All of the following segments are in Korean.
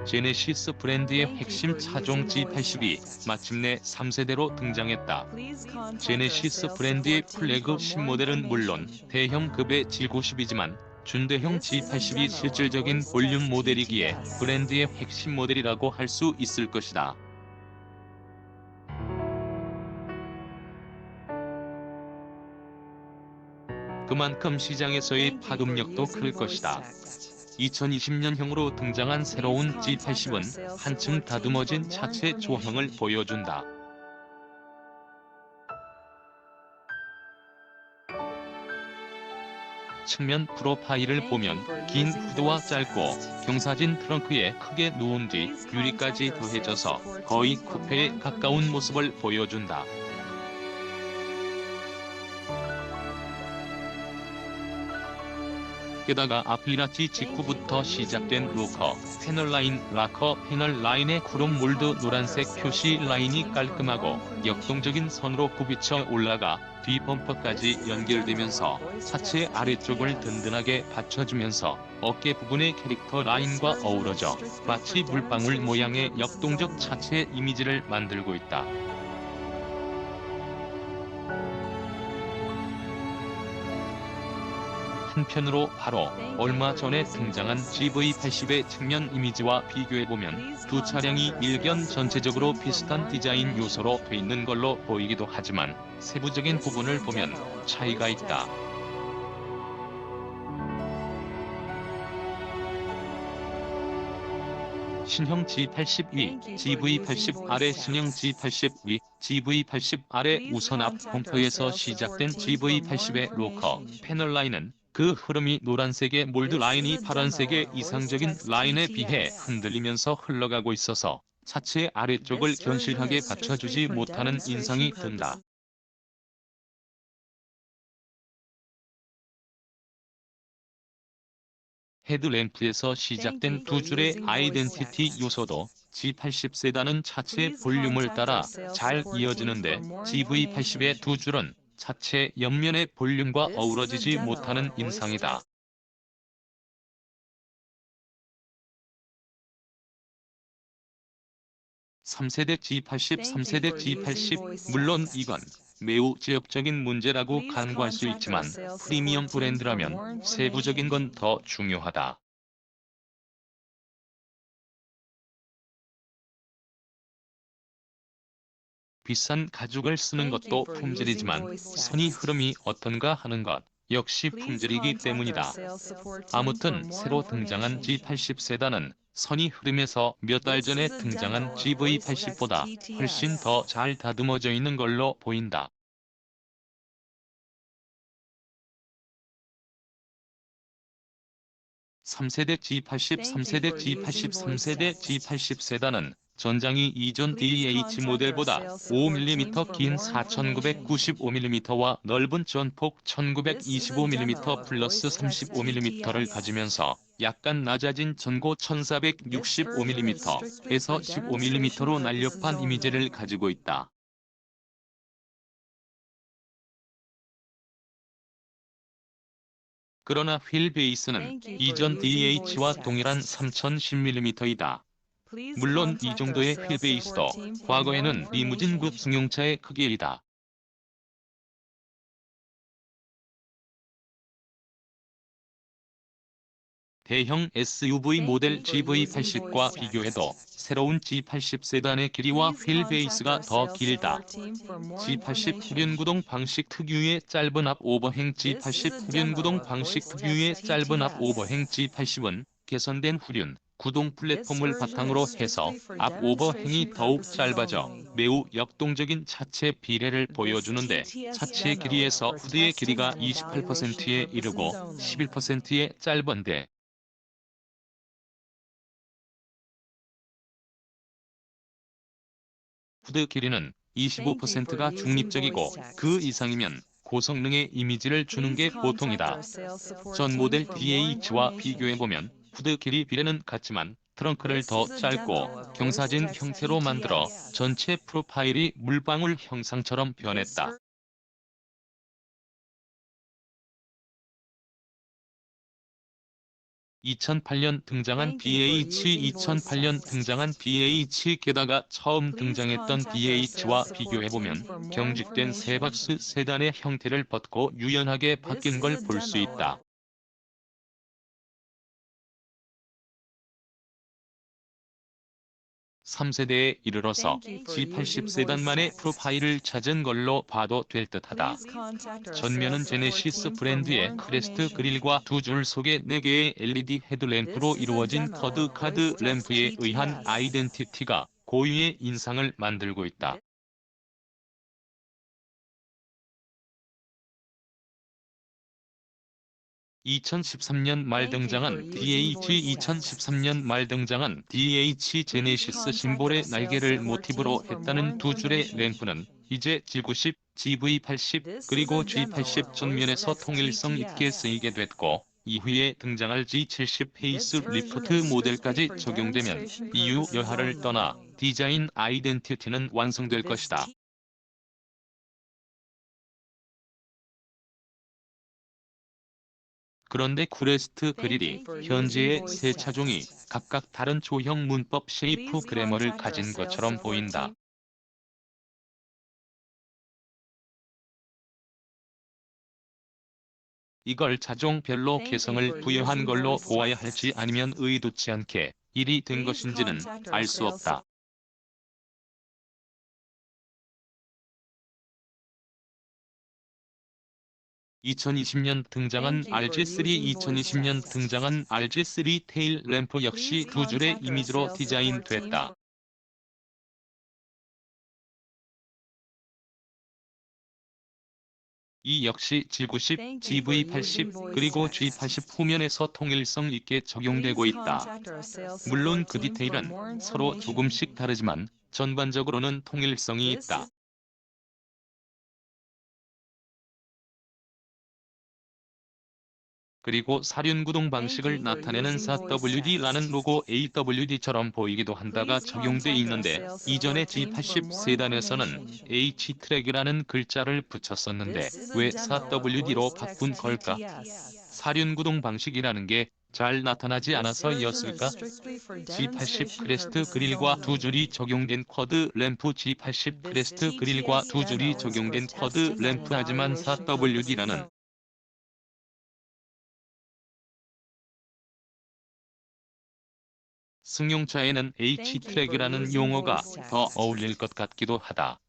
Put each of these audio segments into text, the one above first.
제네시스 브랜드의 핵심 차종 G82 마침내 3세대로 등장했다. 제네시스 브랜드의 플래그십 모델은 물론 대형급의 G90이지만 준대형 G80이 실질적인 볼륨 모델이기에 브랜드의 핵심 모델이라고 할 수 있을 것이다. 그만큼 시장에서의 파급력도 클 것이다. 2020년형으로 등장한 새로운 G80은 한층 다듬어진 차체 조형을 보여준다. 측면 프로파일을 보면 긴 후드와 짧고 경사진 트렁크에 크게 누운 뒤 유리까지 더해져서 거의 쿠페에 가까운 모습을 보여준다. 게다가 아플리라치 직후부터 시작된 로커 락커 패널 라인의 크롬 몰드 노란색 표시 라인이 깔끔하고 역동적인 선으로 굽이쳐 올라가 뒤 범퍼까지 연결되면서 차체 아래쪽을 든든하게 받쳐주면서 어깨 부분의 캐릭터 라인과 어우러져 마치 물방울 모양의 역동적 차체 이미지를 만들고 있다. 한편으로 바로 얼마 전에 등장한 GV80의 측면 이미지와 비교해보면 두 차량이 일견 전체적으로 비슷한 디자인 요소로 돼 있는 걸로 보이기도 하지만 세부적인 부분을 보면 차이가 있다. 신형 G80위, GV80R의 신형 G80위, GV80R의 우선 앞 범퍼에서 시작된 GV80의 로커 패널 라인은 그 흐름이 노란색의 몰드 라인이 파란색의 이상적인 라인에 비해 흔들리면서 흘러가고 있어서 차체 아래쪽을 견실하게 받쳐주지 못하는 인상이 든다. 헤드램프에서 시작된 두 줄의 아이덴티티 요소도 G80 세단은 차체 볼륨을 따라 잘 이어지는데 GV80의 두 줄은 차체 옆면의 볼륨과 어우러지지 못하는 인상이다. 3세대 G80, 3세대 G80, 물론 이건 매우 지역적인 문제라고 간과할 수 있지만 프리미엄 브랜드라면 세부적인 건 더 중요하다. 비싼 가죽을 쓰는 것도 품질이지만 선이 흐름이 어떤가 하는 것 역시 품질이기 때문이다. 아무튼 새로 등장한 G80 세단은 선이 흐름에서 몇 달 전에 등장한 GV80보다 훨씬 더 잘 다듬어져 있는 걸로 보인다. 3세대 G80, 3세대 G80, 3세대 G80 세단은 전장이 이전 DH 모델보다 5mm 긴 4995mm와 넓은 전폭 1925mm 플러스 35mm를 가지면서 약간 낮아진 전고 1465mm에서 15mm로 날렵한 이미지를 가지고 있다. 그러나 휠 베이스는 이전 DH와 동일한 3010mm이다. 물론 이 정도의 휠 베이스도 과거에는 리무진급 승용차의 크기이다. 대형 SUV 모델 GV80과 비교해도 새로운 G80 세단의 길이와 휠 베이스가 더 길다. G80 후륜구동 방식 특유의 짧은 앞 오버행 G80 후륜구동 방식 특유의 짧은 앞 오버행 G80은 개선된 후륜, 구동 플랫폼을 바탕으로 해서 앞 오버행이 더욱 짧아져 매우 역동적인 차체 비례를 보여주는데 차체 길이에서 후드의 길이가 28%에 이르고 11%의 짧은데 후드 길이는 25%가 중립적이고 그 이상이면 고성능의 이미지를 주는 게 보통이다. 전 모델 DH와 비교해보면 후드 길이 비례는 같지만 트렁크를 더 짧고 경사진 형태로 만들어 전체 프로파일이 물방울 형상처럼 변했다. 2008년 등장한 BH 2008년 등장한 BH 게다가 처음 등장했던 BH와 비교해보면 경직된 세박스 세단의 형태를 벗고 유연하게 바뀐 걸 볼 수 있다. 3세대에 이르러서 G80 세단만의 프로파일을 찾은 걸로 봐도 될 듯하다. 전면은 제네시스 브랜드의 크레스트 그릴과 두 줄 속의 4개의 LED 헤드램프로 이루어진 커드 카드 램프에 의한 아이덴티티가 고유의 인상을 만들고 있다. 2013년 말 등장한 DH 제네시스 심볼의 날개를 모티브로 했다는 두 줄의 램프는 이제 G90, GV80, 그리고 G80 전면에서 통일성 있게 쓰이게 됐고, 이후에 등장할 G70 페이스 리프트 모델까지 적용되면 이유 여하를 떠나 디자인 아이덴티티는 완성될 것이다. 그런데 크레스트 그릴이 현재의 세 차종이 각각 다른 조형 문법 쉐이프 그래머를 가진 것처럼 보인다. 이걸 차종별로 개성을 부여한 걸로 보아야 할지 아니면 의도치 않게 일이 된 것인지는 알 수 없다. (2020년) 등장한 RG3 테일 램프 역시 두 줄의 이미지로 디자인됐다. 이 역시 G90, GV80, 그리고 G80 후면에서 통일성 있게 적용되고 있다. 물론 그 디테일은 서로 조금씩 다르지만 전반적으로는 통일성이 있다. 그리고 사륜구동 방식을 나타내는 4WD라는 로고 AWD처럼 보이기도 한다가 적용돼 있는데, 이전의 G80 세단에서는 H-트랙이라는 글자를 붙였었는데 왜 4WD로 바꾼 걸까? 사륜구동 방식이라는 게 잘 나타나지 않아서였을까? G80 크레스트 그릴과 두 줄이 적용된 쿼드 램프 G80 크레스트 그릴과 두 줄이 적용된 쿼드 램프 하지만 4WD라는 승용차에는 H-트랙이라는 용어가 더 어울릴 것 같기도 하다.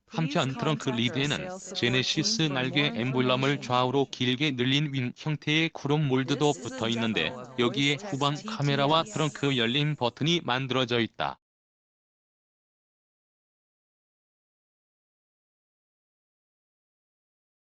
한편 트렁크 리드에는 제네시스 날개 엠블럼을 좌우로 길게 늘린 윙 형태의 크롬 몰드도 붙어 있는데, 여기에 후방 카메라와 트렁크 열림 버튼이 만들어져 있다.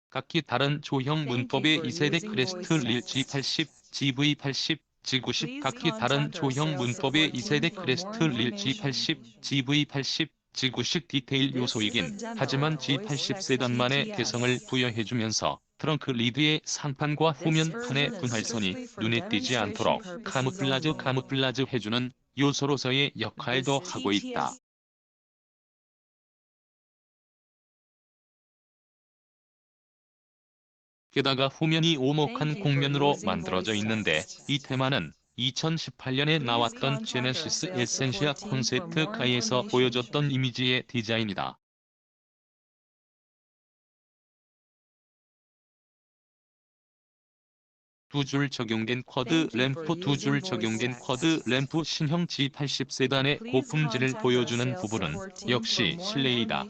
각기 다른 조형 문법의 2세대 크레스트 릴 G80, GV80, G90 각기 다른 조형 문법의 2세대 크레스트 릴 G80, GV80, G90 디테일 요소이긴 하지만 G80 세단만의 개성을 부여해주면서 트렁크 리드의 상판과 후면판의 분할선이 눈에 띄지 않도록 카무플라즈 해주는 요소로서의 역할도 하고 있다. 게다가 후면이 오목한 곡면으로 만들어져 있는데, 이 테마는 2018년에 나왔던 제네시스 에센시아 콘셉트카에서 보여줬던 이미지의 디자인이다. 두 줄 적용된 쿼드 램프 신형 G80 세단의 고품질을 보여주는 부분은 역시 실내이다.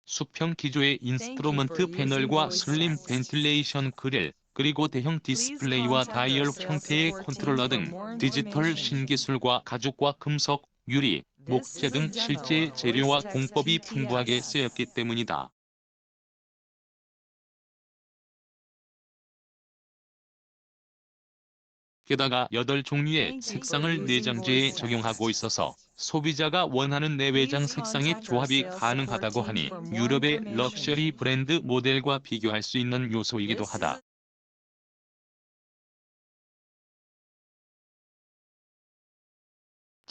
수평 기조의 인스트루먼트 패널과 슬림 벤틸레이션 그릴, 그리고 대형 디스플레이와 다이얼 형태의 컨트롤러 등 디지털 신기술과 가죽과 금속, 유리, 목재 등 실제 재료와 공법이 풍부하게 쓰였기 때문이다. 게다가 8종류의 색상을 내장재에 적용하고 있어서 소비자가 원하는 내외장 색상의 조합이 가능하다고 하니 유럽의 럭셔리 브랜드 모델과 비교할 수 있는 요소이기도 하다.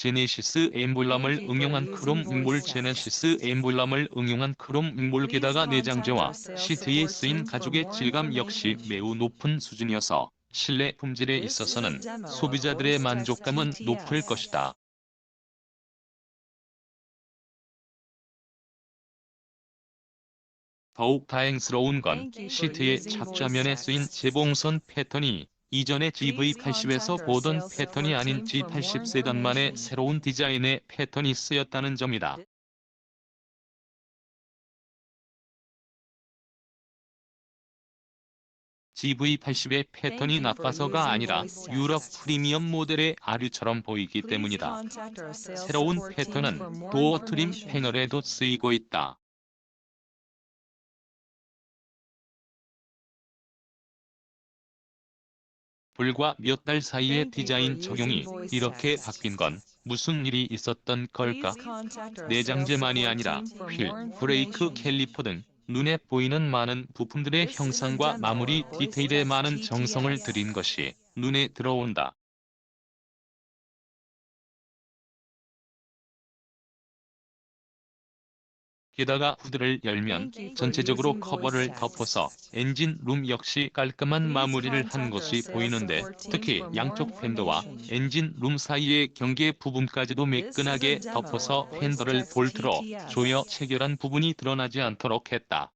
제네시스 엠블럼을 응용한 크롬 윙볼 제네시스 엠블럼을 응용한 크롬 윙볼 게다가 내장재와 시트에 쓰인 가죽의 질감 역시 매우 높은 수준이어서 실내 품질에 있어서는 소비자들의 만족감은 높을 것이다. 더욱 다행스러운 건 시트의 착좌면에 쓰인 재봉선 패턴이 이전의 GV80에서 보던 패턴이 아닌 G80 세단만의 새로운 디자인의 패턴이 쓰였다는 점이다. GV80의 패턴이 나빠서가 아니라 유럽 프리미엄 모델의 아류처럼 보이기 때문이다. 새로운 패턴은 도어 트림 패널에도 쓰이고 있다. 불과 몇 달 사이에 디자인 적용이 이렇게 바뀐 건 무슨 일이 있었던 걸까? 내장재만이 아니라 휠, 브레이크 캘리퍼 등 눈에 보이는 많은 부품들의 형상과 마무리 디테일에 많은 정성을 들인 것이 눈에 들어온다. 게다가 후드를 열면 전체적으로 커버를 덮어서 엔진룸 역시 깔끔한 마무리를 한 것이 보이는데 특히 양쪽 팬더와 엔진룸 사이의 경계 부분까지도 매끈하게 덮어서 팬더를 볼트로 조여 체결한 부분이 드러나지 않도록 했다.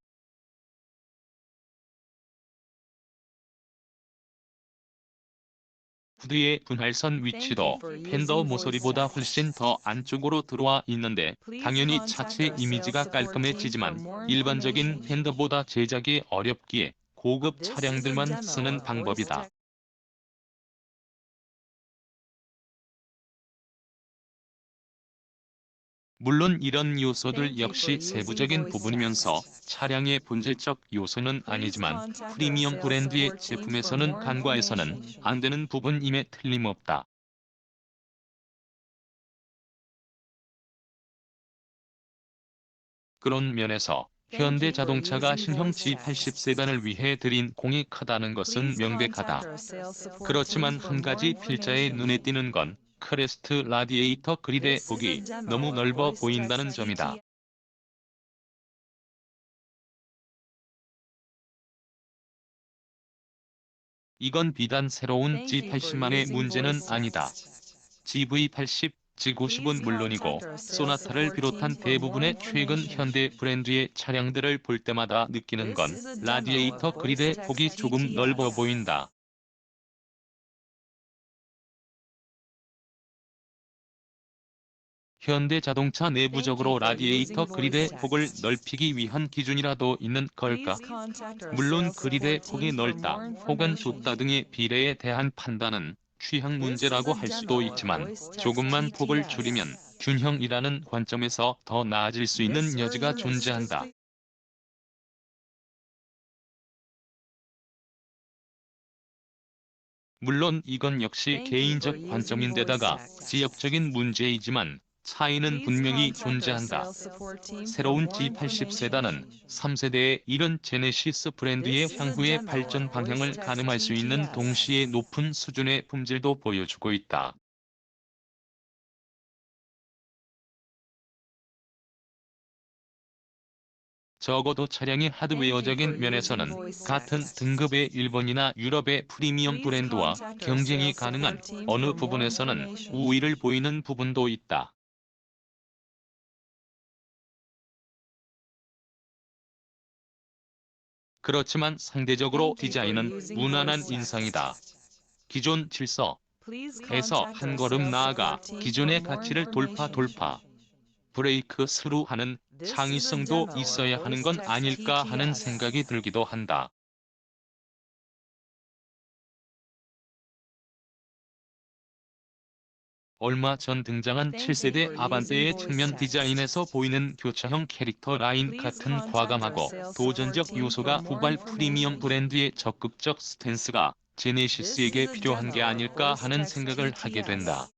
후드의 분할선 위치도 팬더 모서리보다 훨씬 더 안쪽으로 들어와 있는데 당연히 차체 이미지가 깔끔해지지만 일반적인 팬더보다 제작이 어렵기에 고급 차량들만 쓰는 방법이다. 물론 이런 요소들 역시 세부적인 부분이면서 차량의 본질적 요소는 아니지만 프리미엄 브랜드의 제품에서는 간과해서는 안 되는 부분임에 틀림없다. 그런 면에서 현대자동차가 신형 G80 세단을 위해 들인 공이 크다는 것은 명백하다. 그렇지만 한 가지 필자의 눈에 띄는 건 크레스트 라디에이터 그릴의 폭이 너무 넓어 보인다는 점이다. 이건 비단 새로운 G80만의 문제는 아니다. GV80, G90은 물론이고 소나타를 비롯한 대부분의 최근 현대 브랜드의 차량들을 볼 때마다 느끼는 건 라디에이터 그릴의 폭이 조금 넓어 보인다. 현대자동차 내부적으로 라디에이터 그릴의 폭을 넓히기 위한 기준이라도 있는 걸까? 물론 그릴의 폭이 넓다 혹은 좁다 등의 비례에 대한 판단은 취향 문제라고 할 수도 있지만 조금만 폭을 줄이면 균형이라는 관점에서 더 나아질 수 있는 여지가 존재한다. 물론 이건 역시 개인적 관점인데다가 지역적인 문제이지만 차이는 분명히 존재한다. 새로운 G80 세단은 3세대의 이른 제네시스 브랜드의 향후의 발전 방향을 가늠할 수 있는 동시에 높은 수준의 품질도 보여주고 있다. 적어도 차량의 하드웨어적인 면에서는 같은 등급의 일본이나 유럽의 프리미엄 브랜드와 경쟁이 가능한 어느 부분에서는 우위를 보이는 부분도 있다. 그렇지만 상대적으로 디자인은 무난한 인상이다. 기존 질서에서 한 걸음 나아가 기존의 가치를 돌파. 브레이크 스루하는 창의성도 있어야 하는 건 아닐까 하는 생각이 들기도 한다. 얼마 전 등장한 7세대 아반떼의 측면 디자인에서 보이는 교차형 캐릭터 라인 같은 과감하고 도전적 요소가 후발 프리미엄 브랜드의 적극적 스탠스가 제네시스에게 필요한 게 아닐까 하는 생각을 하게 된다.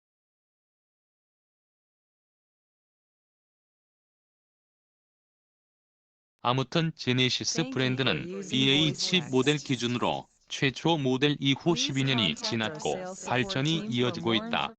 아무튼 제네시스 브랜드는 BH 모델 기준으로 최초 모델 이후 12년이 지났고 발전이 이어지고 있다.